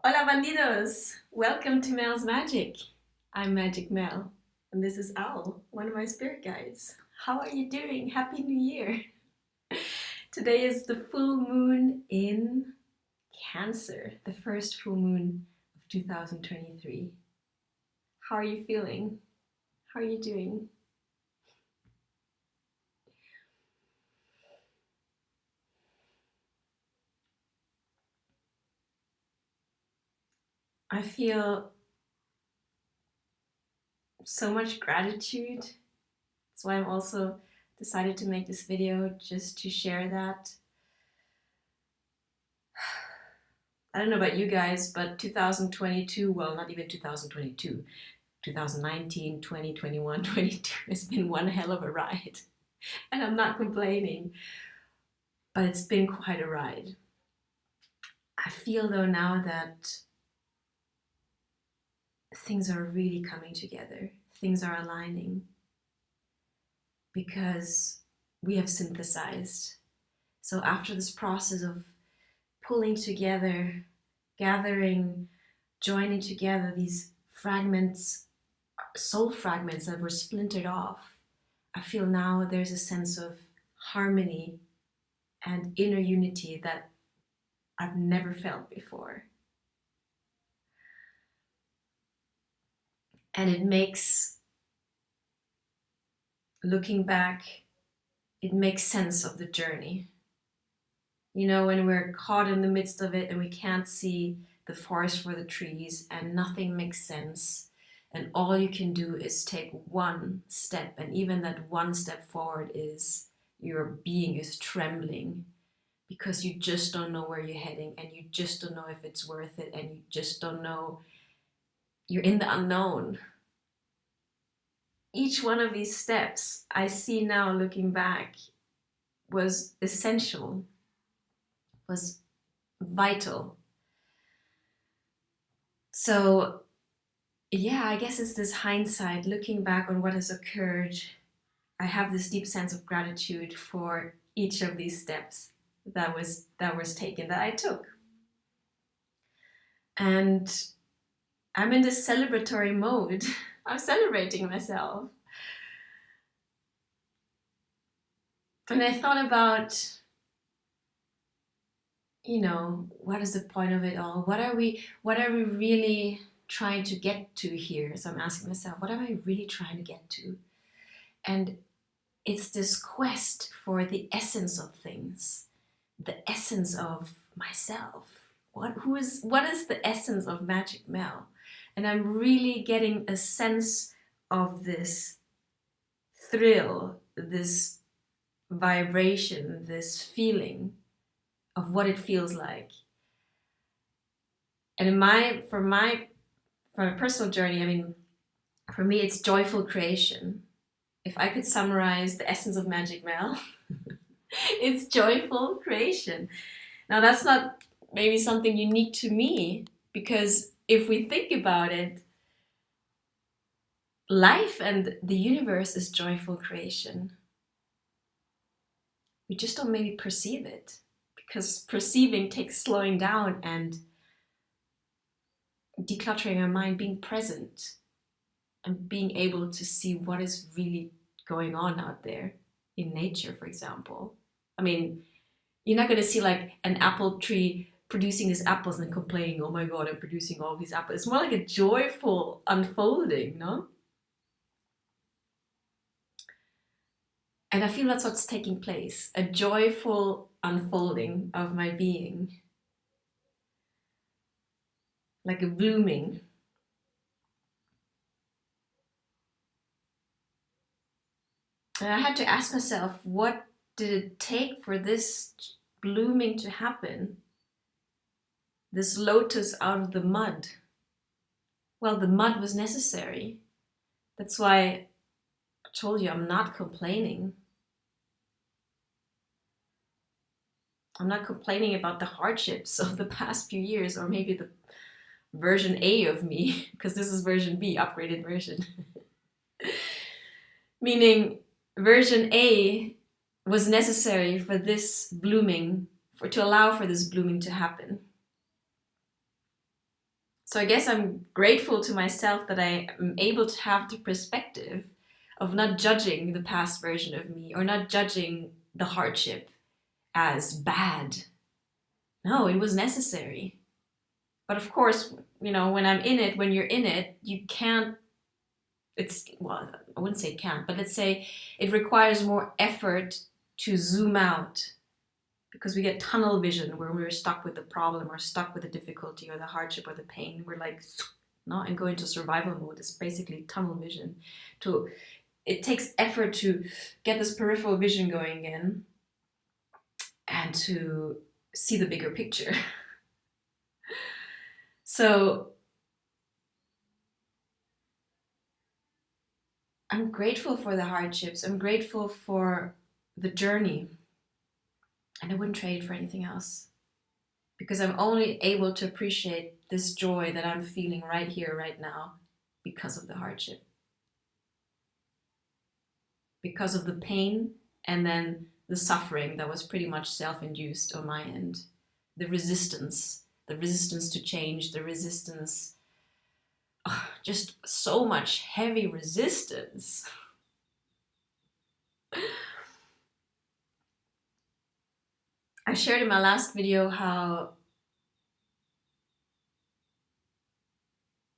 Hola Bandidos! Welcome to Mel's Magic. I'm Magic Mel, and this is Owl, one of my spirit guides. How are you doing? Happy New Year! Today is the full moon in Cancer, the first full moon of 2023. How are you feeling? How are you doing? I feel so much gratitude. That's why I'm also decided to make this video, just to share that. I don't know about you guys, but 2022, well, not even 2022, 2019, 20, 21, 22 has been one hell of a ride. And I'm not complaining, but it's been quite a ride. I feel though now that things are really coming together, things are aligning, because we have synthesized. So after this process of pulling together, gathering, joining together these fragments, soul fragments that were splintered off, I feel now there's a sense of harmony and inner unity that I've never felt before. And it makes, looking back, it makes sense of the journey. You know, when we're caught in the midst of it and we can't see the forest for the trees and nothing makes sense, and all you can do is take one step, and even that one step forward is your being is trembling because you just don't know where you're heading, and you just don't know if it's worth it, and you just don't know, you're in the unknown. Each one of these steps, I see now looking back, was essential, was vital. So yeah, I guess it's this hindsight, looking back on what has occurred. I have this deep sense of gratitude for each of these steps that was taken, that I took. And I'm in this celebratory mode. I'm celebrating myself. And I thought about, you know, what is the point of it all? What are we really trying to get to here? So I'm asking myself, what am I really trying to get to? And it's this quest for the essence of things, the essence of myself. What is the essence of Magic Mel? And I'm really getting a sense of this thrill, this vibration, this feeling of what it feels like. And for my personal journey, I mean, for me, it's joyful creation. If I could summarize the essence of Magic Mel, it's joyful creation. Now, that's not maybe something unique to me, because if we think about it, life and the universe is joyful creation. We just don't maybe perceive it, because perceiving takes slowing down and decluttering our mind, being present and being able to see what is really going on out there in nature, for example. I mean, you're not going to see like an apple tree producing these apples and complaining, oh my God, I'm producing all these apples. It's more like a joyful unfolding, no? And I feel that's what's taking place, a joyful unfolding of my being, like a blooming. And I had to ask myself, what did it take for this blooming to happen? This lotus out of the mud. Well, the mud was necessary. That's why I told you I'm not complaining. I'm not complaining about the hardships of the past few years, or maybe the version A of me, because this is version B, upgraded version. Meaning version A was necessary for this blooming, to allow for this blooming to happen. So I guess I'm grateful to myself that I am able to have the perspective of not judging the past version of me or not judging the hardship as bad. No, it was necessary. But of course, when I'm in it, when you're in it, you can't, well, I wouldn't say can't, but let's say it requires more effort to zoom out because we get tunnel vision where we're stuck with the problem or stuck with the difficulty or the hardship or the pain. We're like, no, and go into survival mode. It's basically tunnel vision. It takes effort to get this peripheral vision going in and to see the bigger picture. So I'm grateful for the hardships. I'm grateful for the journey. And I wouldn't trade it for anything else. Because I'm only able to appreciate this joy that I'm feeling right here, right now, because of the hardship. Because of the pain and then the suffering that was pretty much self-induced on my end. The resistance to change, the resistance, just so much heavy resistance. I shared in my last video how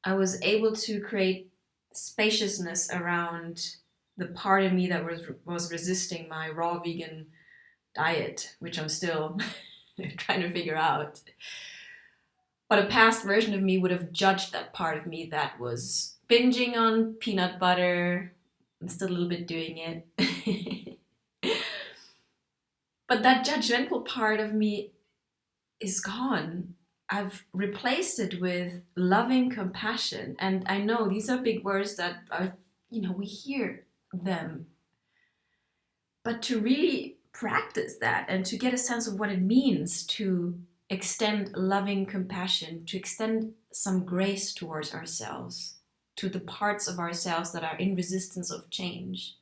I was able to create spaciousness around the part of me that was resisting my raw vegan diet, which I'm still trying to figure out. But a past version of me would have judged that part of me that was binging on peanut butter. I'm still a little bit doing it. But that judgmental part of me is gone. I've replaced it with loving compassion. And I know these are big words that are, we hear them. But to really practice that and to get a sense of what it means to extend loving compassion, to extend some grace towards ourselves, to the parts of ourselves that are in resistance of change,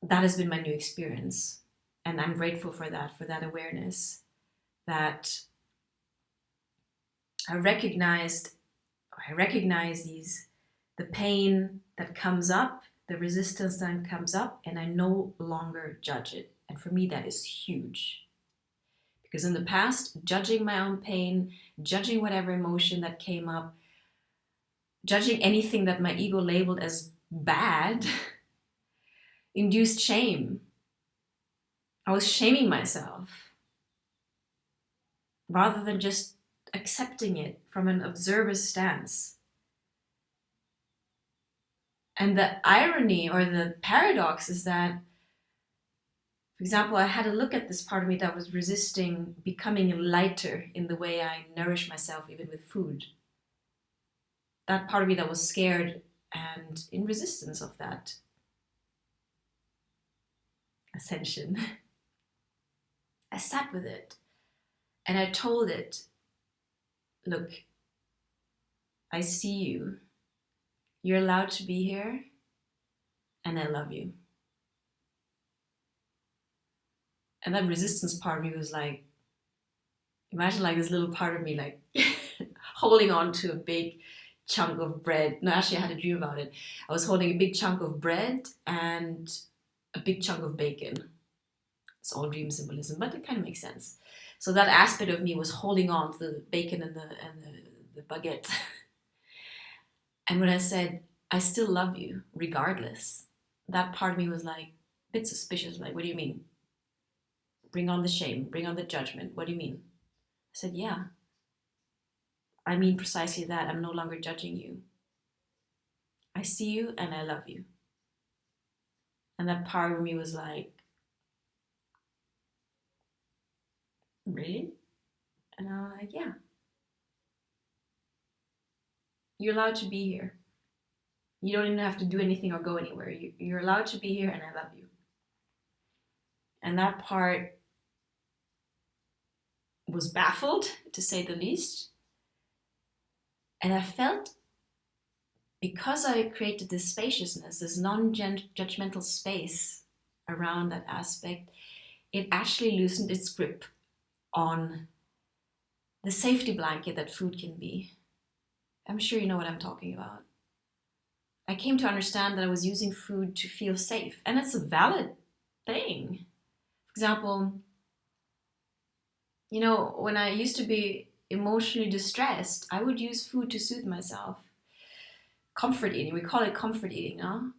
that has been my new experience. And I'm grateful for that awareness, that I recognize the pain that comes up, the resistance that comes up, and I no longer judge it. And for me, that is huge. Because in the past, judging my own pain, judging whatever emotion that came up, judging anything that my ego labeled as bad, induced shame. I was shaming myself rather than just accepting it from an observer's stance. And the irony or the paradox is that, for example, I had a look at this part of me that was resisting becoming lighter in the way I nourish myself, even with food. That part of me that was scared and in resistance of that ascension. I sat with it and I told it, look, I see you. You're allowed to be here and I love you. And that resistance part of me was like, imagine like this little part of me like holding on to a big chunk of bread. No, actually I had a dream about it. I was holding a big chunk of bread and a big chunk of bacon. It's all dream symbolism, but it kind of makes sense. So that aspect of me was holding on to the bacon and the baguette. And when I said, I still love you, regardless, that part of me was like, a bit suspicious, like, what do you mean? Bring on the shame, bring on the judgment, what do you mean? I said, yeah, I mean precisely that. I'm no longer judging you. I see you and I love you. And that part of me was like, really? And I'm like, yeah. You're allowed to be here. You don't even have to do anything or go anywhere. You're allowed to be here and I love you. And that part was baffled, to say the least. And I felt, because I created this spaciousness, this non-judgmental space around that aspect, it actually loosened its grip on the safety blanket that food can be. I'm sure you know what I'm talking about. I came to understand that I was using food to feel safe, and it's a valid thing. For example, when I used to be emotionally distressed, I would use food to soothe myself. Comfort eating, we call it comfort eating, no?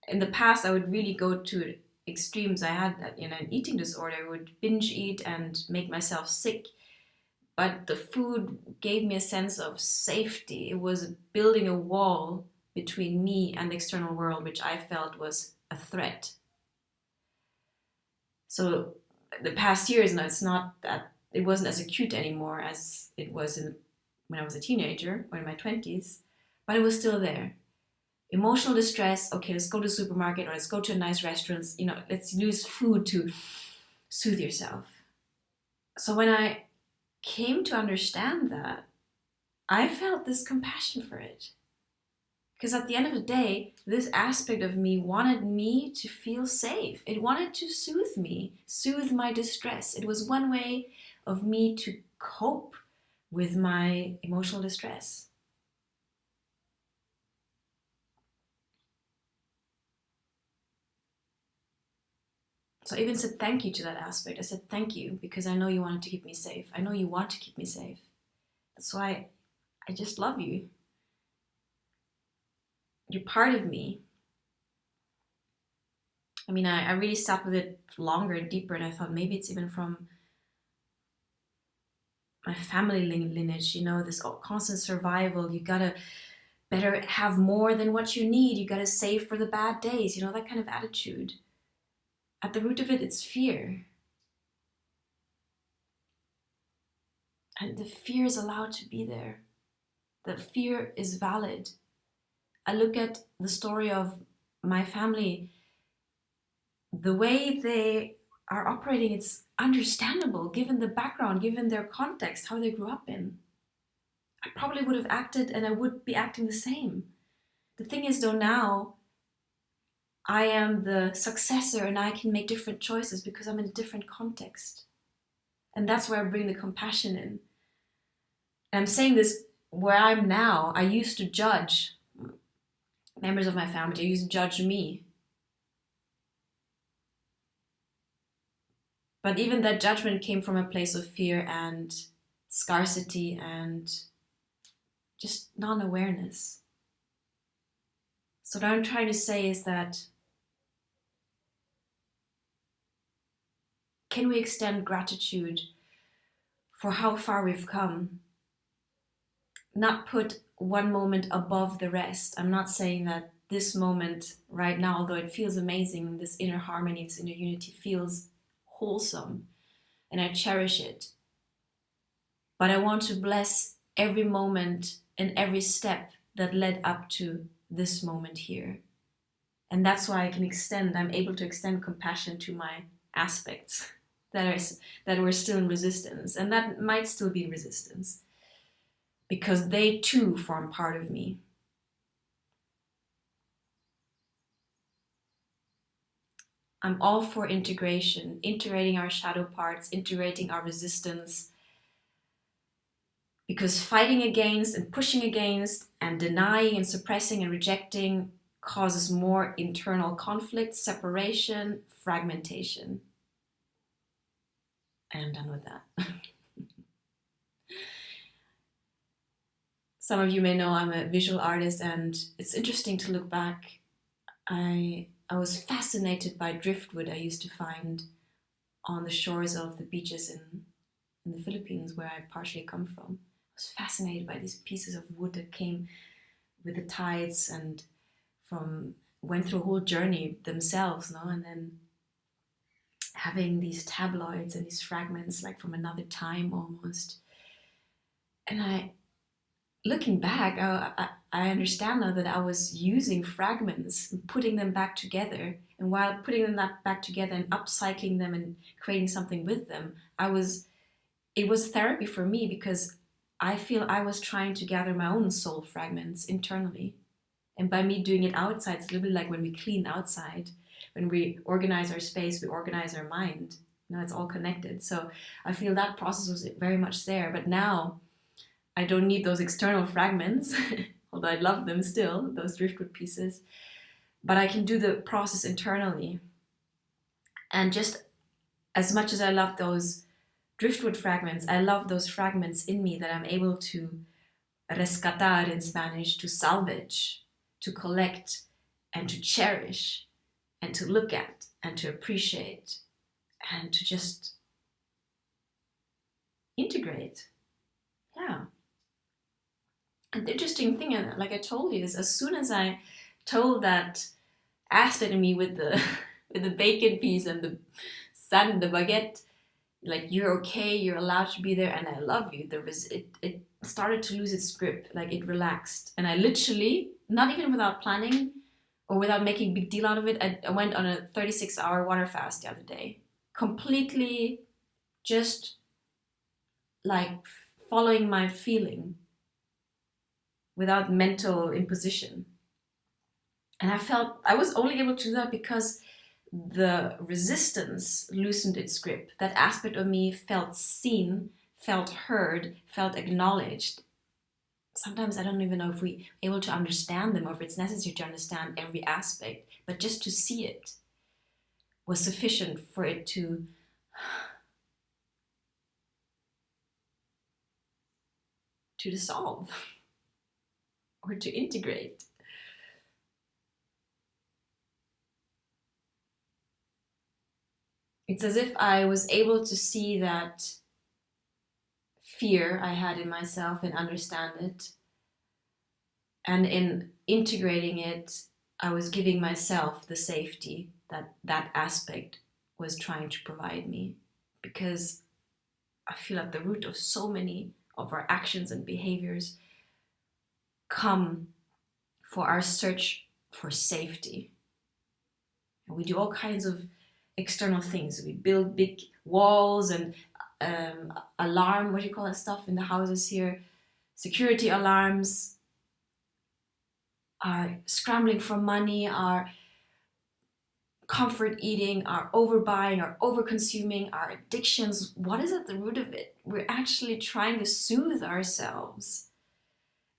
In the past, I would really go to extremes. I had an eating disorder. I would binge eat and make myself sick. But the food gave me a sense of safety. It was building a wall between me and the external world, which I felt was a threat. So the past years, it's not that it wasn't as acute anymore as it was when I was a teenager or in my 20s, but it was still there. Emotional distress, okay, let's go to the supermarket or let's go to a nice restaurant, let's use food to soothe yourself. So when I came to understand that, I felt this compassion for it. Because at the end of the day, this aspect of me wanted me to feel safe. It wanted to soothe me, soothe my distress. It was one way of me to cope with my emotional distress. So I even said thank you to that aspect. I said thank you because I know you wanted to keep me safe. I know you want to keep me safe. That's why I just love you. You're part of me. I mean, I really sat with it longer and deeper, and I thought maybe it's even from my family lineage, this constant survival. You gotta better have more than what you need. You gotta save for the bad days, that kind of attitude. At the root of it, it's fear. And the fear is allowed to be there. The fear is valid. I look at the story of my family, the way they are operating, it's understandable given the background, given their context, how they grew up in. I probably would have acted and I would be acting the same. The thing is, though, now I am the successor and I can make different choices because I'm in a different context. And that's where I bring the compassion in. And I'm saying this where I'm now. I used to judge members of my family, they used to judge me. But even that judgment came from a place of fear and scarcity and just non-awareness. So what I'm trying to say is that can we extend gratitude for how far we've come? Not put one moment above the rest. I'm not saying that this moment right now, although it feels amazing, this inner harmony, this inner unity feels wholesome and I cherish it. But I want to bless every moment and every step that led up to this moment here. And that's why I'm able to extend compassion to my aspects that were still in resistance, and that might still be in resistance, because they too form part of me. I'm all for integration, integrating our shadow parts, integrating our resistance, because fighting against and pushing against and denying and suppressing and rejecting causes more internal conflict, separation, fragmentation. And I'm done with that. Some of you may know I'm a visual artist, and it's interesting to look back. I was fascinated by driftwood I used to find on the shores of the beaches in the Philippines, where I partially come from. I was fascinated by these pieces of wood that came with the tides and went through a whole journey themselves, no? And then having these tabloids and these fragments like from another time almost. And looking back, I understand now that I was using fragments and putting them back together. And while putting them back together and upcycling them and creating something with them, it was therapy for me, because I feel I was trying to gather my own soul fragments internally. And by me doing it outside, it's a little bit like when we clean outside. When we organize our space, we organize our mind. It's all connected. So I feel that process was very much there. But now I don't need those external fragments, although I love them still, those driftwood pieces. But I can do the process internally. And just as much as I love those driftwood fragments, I love those fragments in me that I'm able to rescatar in Spanish, to salvage, to collect, and to cherish, and to look at, and to appreciate, and to just integrate. Yeah. And the interesting thing, like I told you, is as soon as I told that aspect of me with the with the bacon piece and the sun, the baguette, like you're okay, you're allowed to be there, and I love you. It started to lose its grip, like it relaxed, and I literally, not even without planning or without making a big deal out of it, I went on a 36-hour water fast the other day, completely just like following my feeling without mental imposition. And I felt I was only able to do that because the resistance loosened its grip. That aspect of me felt seen, felt heard, felt acknowledged. Sometimes I don't even know if we're able to understand them or if it's necessary to understand every aspect, but just to see it was sufficient for it to dissolve or to integrate. It's as if I was able to see that fear I had in myself and understand it. And in integrating it, I was giving myself the safety that that aspect was trying to provide me. Because I feel at the root of so many of our actions and behaviors come for our search for safety. And we do all kinds of external things. We build big walls and alarm, what do you call that stuff in the houses here? Security alarms, are scrambling for money, are comfort eating, our overbuying, our overconsuming, our addictions. What is at the root of it? We're actually trying to soothe ourselves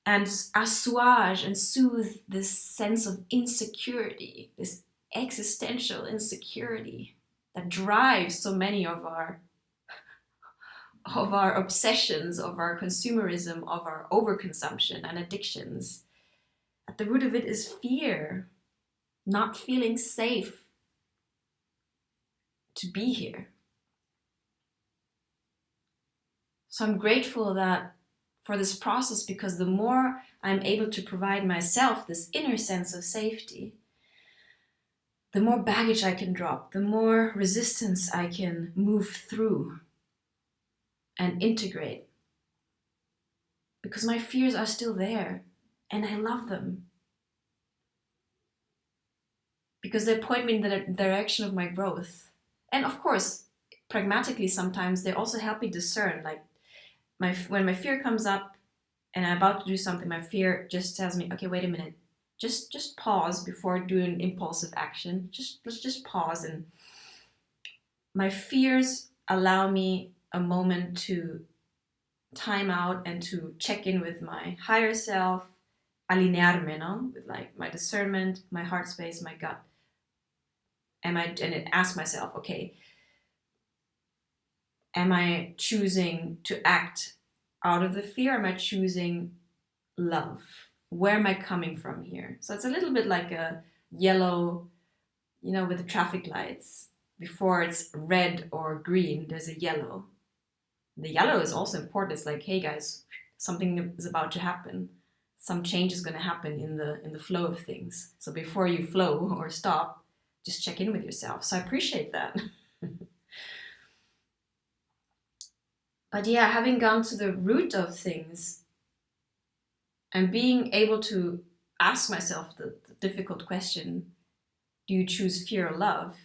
and assuage and soothe this sense of insecurity, this existential insecurity that drives so many of our obsessions, of our consumerism, of our overconsumption and addictions. At the root of it is fear, not feeling safe to be here. So I'm grateful that for this process, because the more I'm able to provide myself this inner sense of safety, the more baggage I can drop, the more resistance I can move through and integrate. Because my fears are still there and I love them. Because they point me in the direction of my growth. And of course, pragmatically sometimes they also help me discern, like when my fear comes up and I'm about to do something, my fear just tells me, okay, wait a minute, just pause before doing impulsive action. Let's just pause. And my fears allow me a moment to time out and to check in with my higher self, alinearme, no? With like my discernment, my heart space, my gut. And it ask myself, okay, am I choosing to act out of the fear? Am I choosing love? Where am I coming from here? So it's a little bit like a yellow, with the traffic lights. Before it's red or green, there's a yellow. The yellow is also important. It's like, hey guys, something is about to happen. Some change is going to happen in the flow of things. So before you flow or stop, just check in with yourself. So I appreciate that. But yeah, having gone to the root of things and being able to ask myself the difficult question, do you choose fear or love?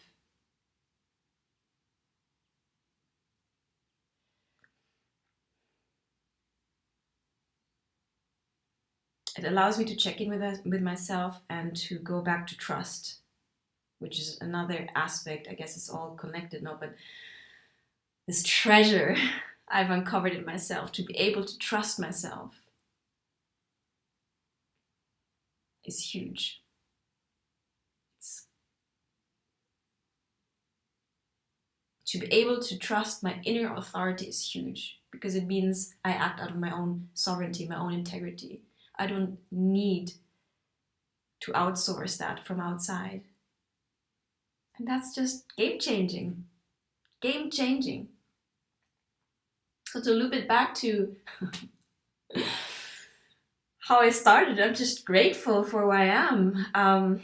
It allows me to check in with myself and to go back to trust, which is another aspect. I guess it's all connected now, but this treasure I've uncovered in myself, to be able to trust myself, is huge. To be able to trust my inner authority is huge, because it means I act out of my own sovereignty, my own integrity. I don't need to outsource that from outside. And that's just game changing. Game changing. So to loop it back to how I started, I'm just grateful for where I am. Yeah.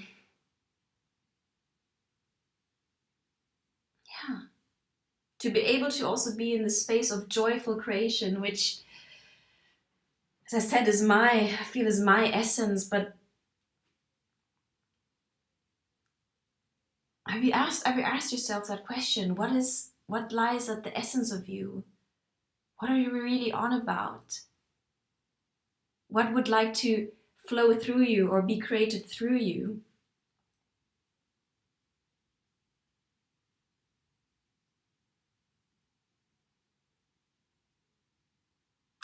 To be able to also be in the space of joyful creation, which, as I said, I feel is my essence. But have you asked yourself that question? What lies at the essence of you? What are you really on about? What would like to flow through you or be created through you?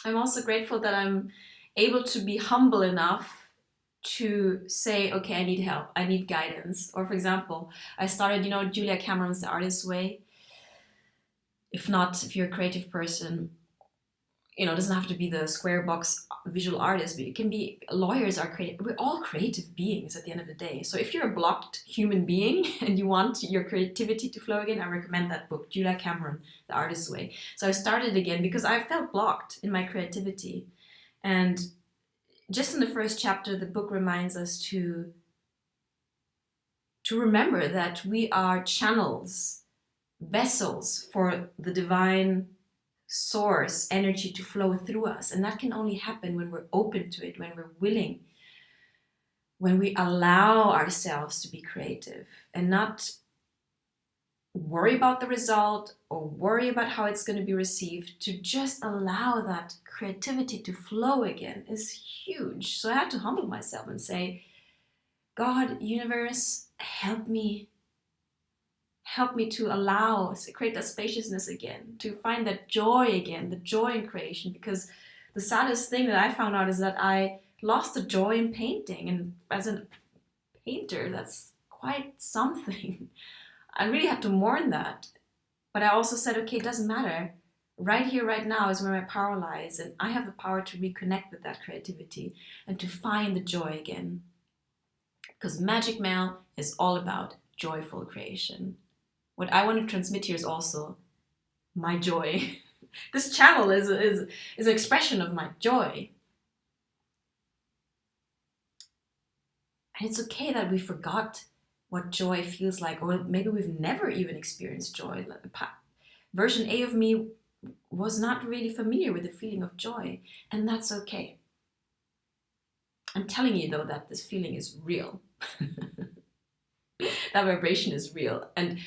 I'm also grateful that I'm able to be humble enough to say, okay, I need help, I need guidance. Or for example, I started, Julia Cameron's The Artist's Way. If not, if you're a creative person, it doesn't have to be the square box visual artist, but it can be, lawyers are creative. We're all creative beings at the end of the day. So if you're a blocked human being and you want your creativity to flow again, I recommend that book, Julia Cameron, The Artist's Way. So I started again because I felt blocked in my creativity. And just in the first chapter, the book reminds us to remember that we are channels, vessels for the divine source energy to flow through us. And that can only happen when we're open to it, when we're willing, when we allow ourselves to be creative and not worry about the result or worry about how it's going to be received. To just allow that creativity to flow again is huge. So I had to humble myself and say, God, universe, help me to allow, to create that spaciousness again, to find that joy again, the joy in creation. Because the saddest thing that I found out is that I lost the joy in painting. And as a painter, that's quite something. I really had to mourn that. But I also said, okay, it doesn't matter. Right here, right now is where my power lies. And I have the power to reconnect with that creativity and to find the joy again. Because Magic Mail is all about joyful creation. What I want to transmit here is also my joy. This channel is an expression of my joy. And it's okay that we forgot what joy feels like, or maybe we've never even experienced joy. Version A of me was not really familiar with the feeling of joy, and that's okay. I'm telling you, though, that this feeling is real. That vibration is real. And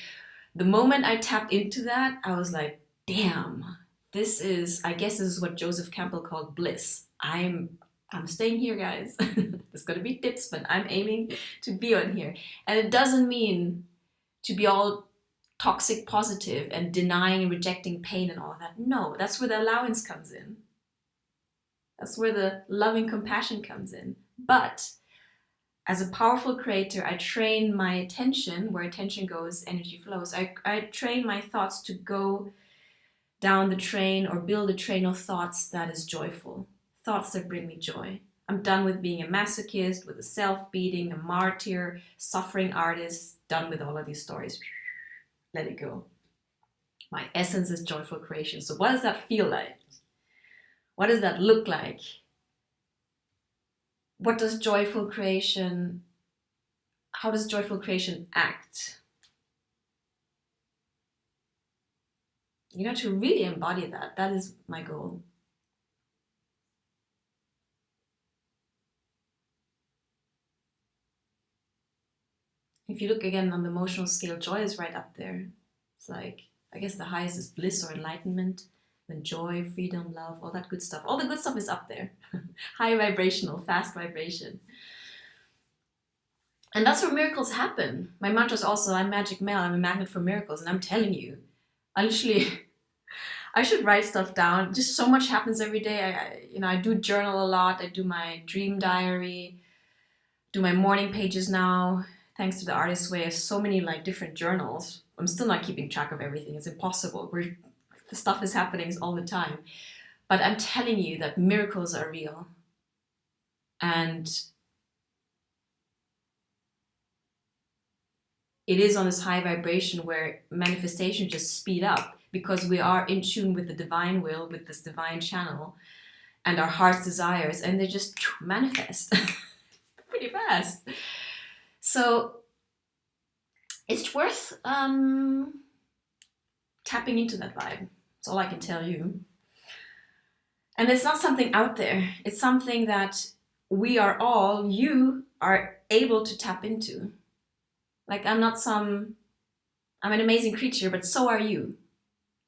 the moment I tapped into that, I was like, damn, I guess this is what Joseph Campbell called bliss. I'm staying here, guys. There's gonna be dips, but I'm aiming to be on here. And it doesn't mean to be all toxic positive and denying and rejecting pain and all of that. No, that's where the allowance comes in. That's where the loving compassion comes in. But as a powerful creator, I train my attention, where attention goes, energy flows. I train my thoughts to go down the train or build a train of thoughts that is joyful. Thoughts that bring me joy. I'm done with being a masochist, with a self-beating, a martyr, suffering artist, done with all of these stories. Let it go. My essence is joyful creation. So what does that feel like? What does that look like? How does joyful creation act? To really embody that is my goal. If you look again on the emotional scale, joy is right up there. It's like, I guess the highest is bliss or enlightenment, then joy, freedom, love, all that good stuff. All the good stuff is up there. High vibrational, fast vibration. And that's where miracles happen. My mantra is also, I'm magic mail, I'm a magnet for miracles. And I'm telling you, I literally, I should write stuff down. Just so much happens every day. I do journal a lot. I do my dream diary, do my morning pages now. Thanks to the Artist's Way, I have so many like different journals. I'm still not keeping track of everything. It's impossible. The stuff is happening all the time. But I'm telling you that miracles are real. And it is on this high vibration where manifestation just speed up because we are in tune with the divine will, with this divine channel and our heart's desires, and they just manifest pretty fast. So it's worth tapping into that vibe. That's all I can tell you. And it's not something out there. It's something that you are able to tap into. Like I'm an amazing creature, but so are you.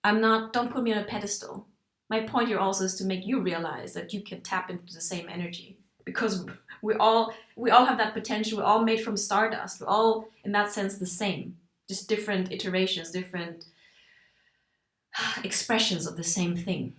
Don't put me on a pedestal. My point here also is to make you realize that you can tap into the same energy, because we all have that potential. We're all made from stardust. We're all, in that sense, the same. Just different iterations, different expressions of the same thing.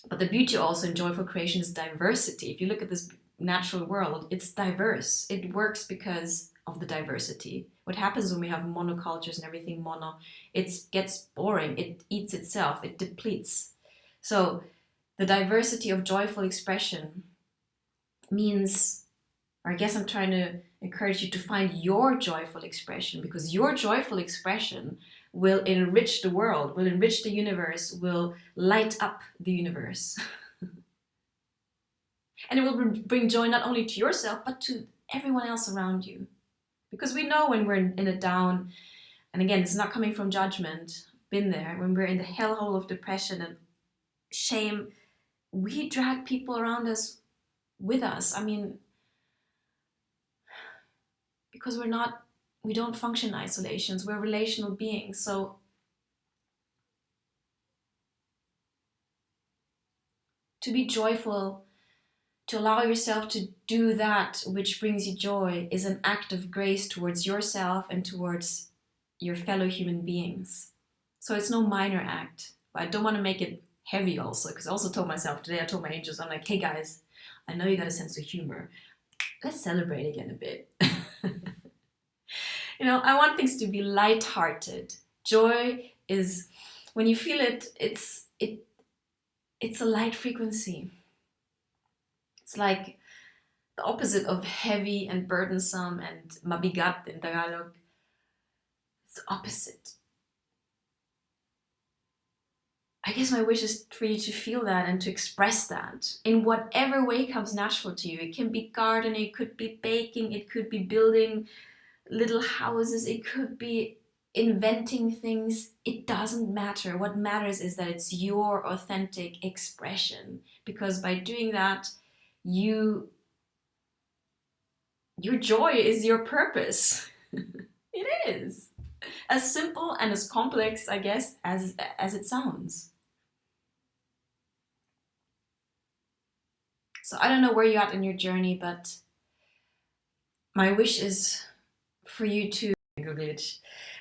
But the beauty also in joyful creation is diversity. If you look at this natural world, it's diverse. It works because of the diversity. What happens when we have monocultures and everything mono, it gets boring. It eats itself. It depletes. So the diversity of joyful expression means, or I guess I'm trying to encourage you to find your joyful expression, because your joyful expression will enrich the world, will enrich the universe, will light up the universe. And it will bring joy not only to yourself, but to everyone else around you. Because we know when we're in a down, and again, it's not coming from judgment, been there, when we're in the hellhole of depression and shame, we drag people around us with us. I mean, because we don't function in isolations, we're relational beings. So to be joyful, to allow yourself to do that which brings you joy, is an act of grace towards yourself and towards your fellow human beings. So it's no minor act. But I don't want to make it heavy also, because I also told myself today, I told my angels, I'm like, hey guys, I know you got a sense of humor. Let's celebrate again a bit. I want things to be light-hearted. Joy is, when you feel it, it's a light frequency. It's like the opposite of heavy and burdensome and mabigat in Tagalog. It's the opposite. I guess my wish is for you to feel that and to express that in whatever way comes natural to you. It can be gardening, it could be baking, it could be building little houses, it could be inventing things. It doesn't matter. What matters is that it's your authentic expression, because by doing that, your joy is your purpose. It is as simple and as complex, I guess, as it sounds. So I don't know where you're at in your journey, but my wish is for you to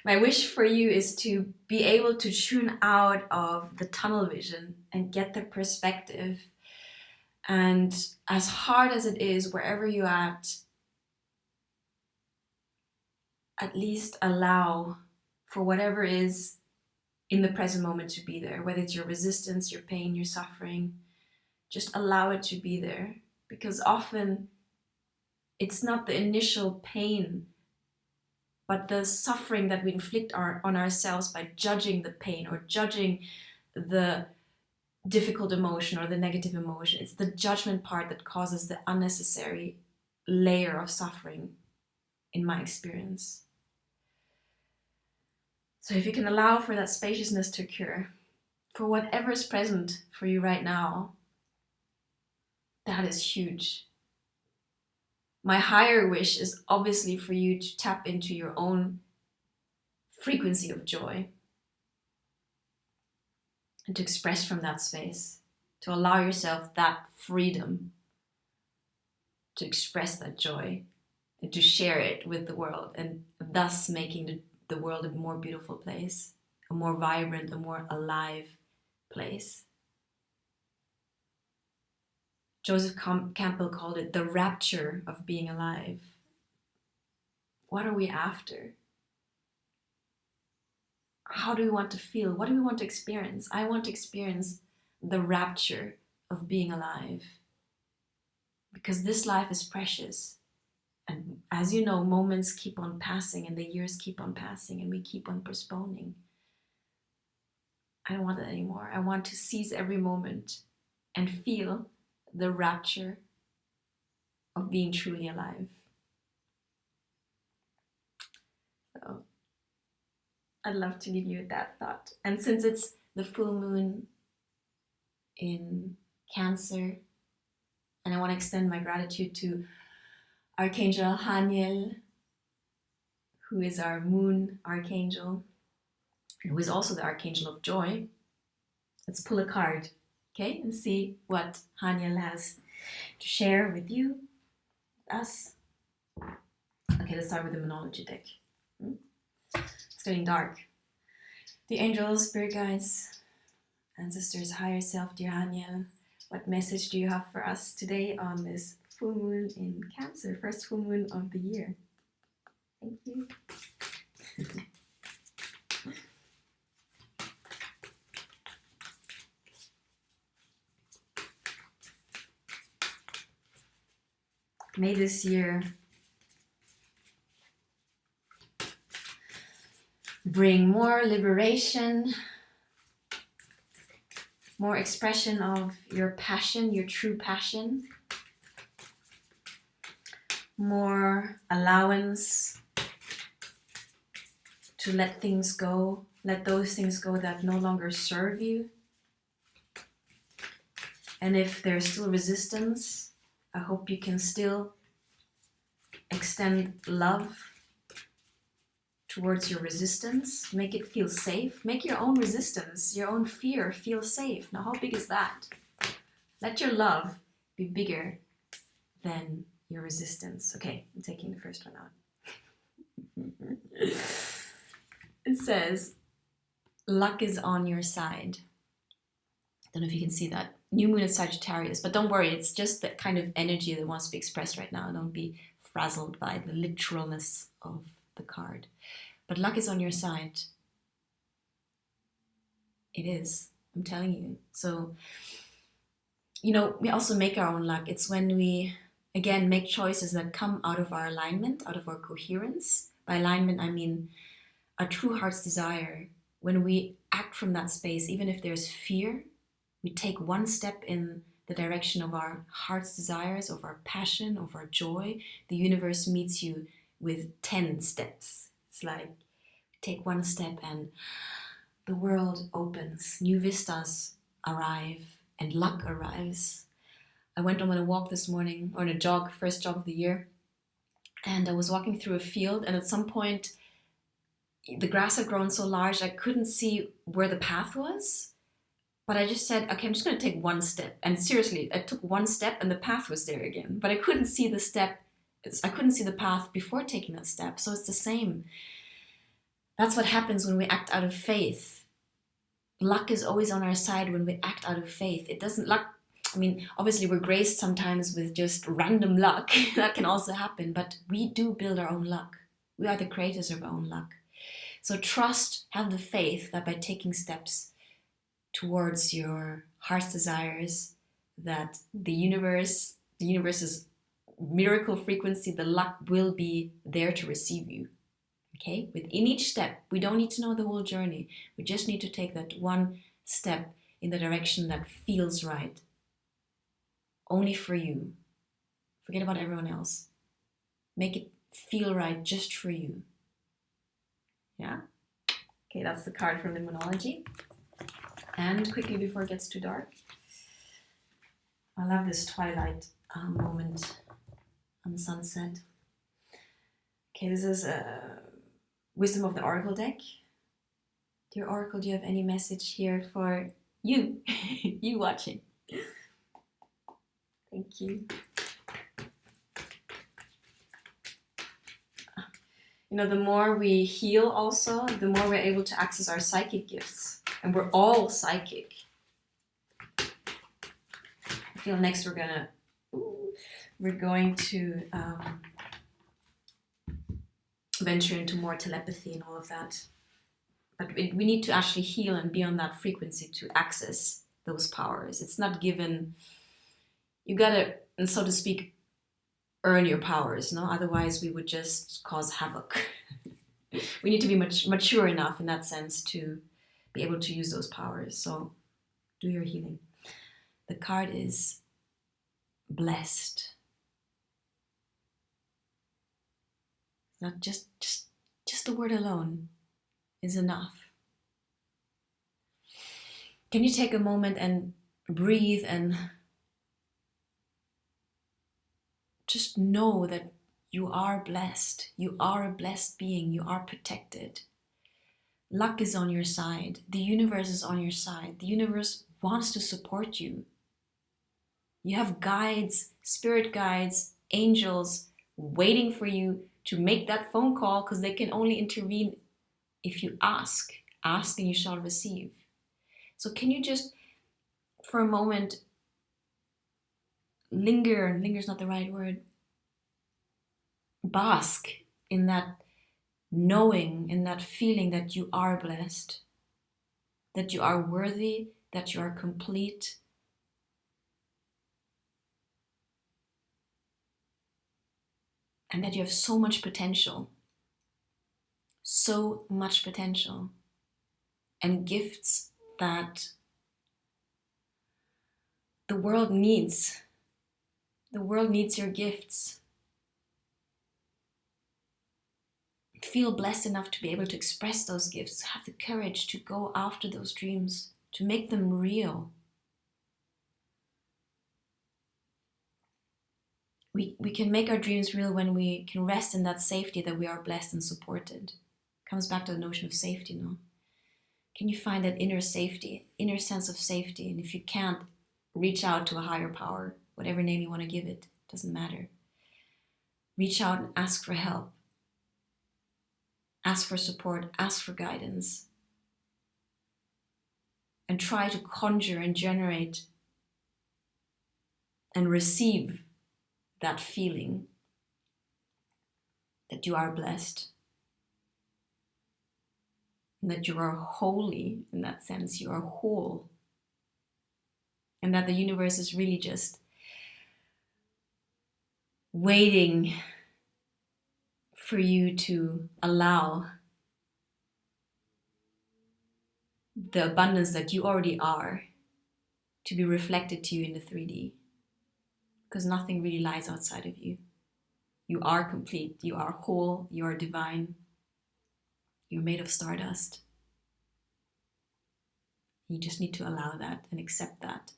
my wish for you is to be able to tune out of the tunnel vision and get the perspective. And as hard as it is, wherever you're at least allow for whatever is in the present moment to be there, whether it's your resistance, your pain, your suffering. Just allow it to be there, because often it's not the initial pain, but the suffering that we inflict on ourselves by judging the pain or judging the difficult emotion or the negative emotion. It's the judgment part that causes the unnecessary layer of suffering, in my experience. So if you can allow for that spaciousness to occur, for whatever is present for you right now, that is huge. My higher wish is obviously for you to tap into your own frequency of joy and to express from that space, to allow yourself that freedom to express that joy and to share it with the world, and thus making the world a more beautiful place, a more vibrant, a more alive, place. Joseph Campbell called it the rapture of being alive. What are we after? How do we want to feel? What do we want to experience? I want to experience the rapture of being alive. Because this life is precious. And as you know, moments keep on passing and the years keep on passing and we keep on postponing. I don't want that anymore. I want to seize every moment and feel the rapture of being truly alive. So I'd love to leave you with that thought. And since it's the full moon in Cancer, and I want to extend my gratitude to Archangel Haniel, who is our moon archangel, who is also the archangel of joy. Let's pull a card, okay, and see what Haniel has to share with you, us. Okay, let's start with the Monology deck. It's getting dark. The angels, spirit guides, ancestors, higher self, dear Haniel, what message do you have for us today on this full moon in Cancer, first full moon of the year? Thank you. May this year bring more liberation, more expression of your passion, your true passion, more allowance to let things go, let those things go that no longer serve you. And if there's still resistance, I hope you can still extend love towards your resistance. Make it feel safe. Make your own resistance, your own fear feel safe. Now, how big is that? Let your love be bigger than your resistance. Okay, I'm taking the first one out. It says, luck is on your side. Don't know if you can see that. New moon at Sagittarius, but don't worry, it's just the kind of energy that wants to be expressed right now. Don't be frazzled by the literalness of the card. But luck is on your side. It is, I'm telling you. So, you know, we also make our own luck. It's when we, again, make choices that come out of our alignment, out of our coherence. By alignment, I mean our true heart's desire. When we act from that space, even if there's fear, we take one step in the direction of our heart's desires, of our passion, of our joy. The universe meets you with 10 steps. It's like, take one step and the world opens. New vistas arrive and luck arrives. I went on a walk this morning, or on a jog, first jog of the year. And I was walking through a field, and at some point, the grass had grown so large I couldn't see where the path was. But I just said, okay, I'm just going to take one step. And seriously, I took one step and the path was there again. But I couldn't see the step. I couldn't see the path before taking that step. So it's the same. That's what happens when we act out of faith. Luck is always on our side when we act out of faith. It doesn't luck. I mean, obviously we're graced sometimes with just random luck. That can also happen. But we do build our own luck. We are the creators of our own luck. So trust, have the faith that by taking steps towards your heart's desires, that the universe's miracle frequency, the luck will be there to receive you. Okay? Within each step, we don't need to know the whole journey. We just need to take that one step in the direction that feels right. Only for you. Forget about everyone else. Make it feel right just for you. Yeah? Okay, that's the card from Demonology. And quickly before it gets too dark, I love this twilight moment on the sunset. Okay, this is Wisdom of the Oracle deck. Dear Oracle, do you have any message here for you, you watching? Thank you. You know, the more we heal also, the more we're able to access our psychic gifts. And we're all psychic. I feel next we're going to venture into more telepathy and all of that. But we need to actually heal and be on that frequency to access those powers. It's not given. You gotta, so to speak, earn your powers, no? Otherwise, we would just cause havoc. We need to be mature enough in that sense to be able to use those powers. So do your healing. The card is blessed. Not just the word alone is enough. Can you take a moment and breathe and just know that you are blessed. You are a blessed being. You are protected. Luck is on your side. The universe is on your side. The universe wants to support you. You have guides, spirit guides, angels waiting for you to make that phone call, because they can only intervene if you ask. Ask and you shall receive. So can you just, for a moment, linger's not the right word, bask in that knowing, in that feeling that you are blessed, that you are worthy, that you are complete. And that you have so much potential. So much potential. And gifts that the world needs. The world needs your gifts. Feel blessed enough to be able to express those gifts. Have the courage to go after those dreams, to make them real. We can make our dreams real when we can rest in that safety that we are blessed and supported. Comes back to the notion of safety, no? Can you find that inner safety, inner sense of safety? And if you can't, reach out to a higher power, whatever name you want to give it, doesn't matter. Reach out and ask for help. Ask for support, ask for guidance. And try to conjure and generate and receive that feeling that you are blessed, and that you are holy. In that sense, you are whole, and that the universe is really just waiting for you to allow the abundance that you already are to be reflected to you in the 3D. Because nothing really lies outside of you. You are complete, you are whole, you are divine. You're made of stardust. You just need to allow that and accept that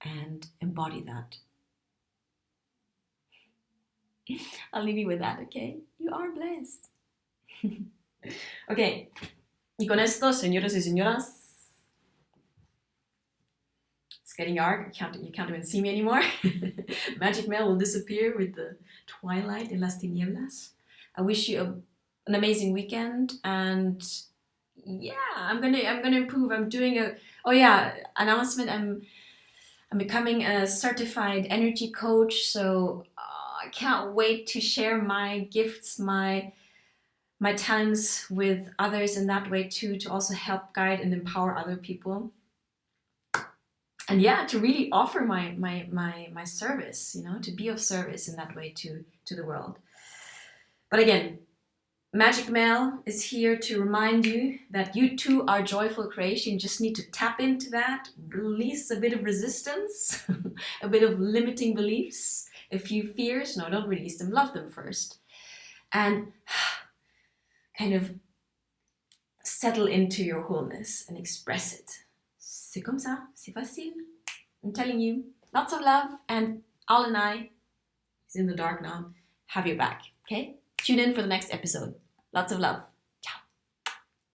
and embody that. I'll leave you with that, okay? You are blessed. Okay, y con esto, señoras y señoras, it's getting dark. You can't even see me anymore. Magic Mail will disappear with the twilight in las tinieblas. I wish you an amazing weekend, and yeah, I'm gonna improve. I'm doing announcement. I'm becoming a certified energy coach, so I can't wait to share my gifts, my talents with others in that way too, to also help guide and empower other people. And yeah, to really offer my service, to be of service in that way to the world. But again, Magic Mail is here to remind you that you too are joyful creation. You just need to tap into that, release a bit of resistance, a bit of limiting beliefs, a few fears. No, don't release them, love them first. And kind of settle into your wholeness and express it. C'est comme ça, c'est facile. I'm telling you, lots of love, and Al and I, he's in the dark now, have your back, okay? Tune in for the next episode. Lots of love.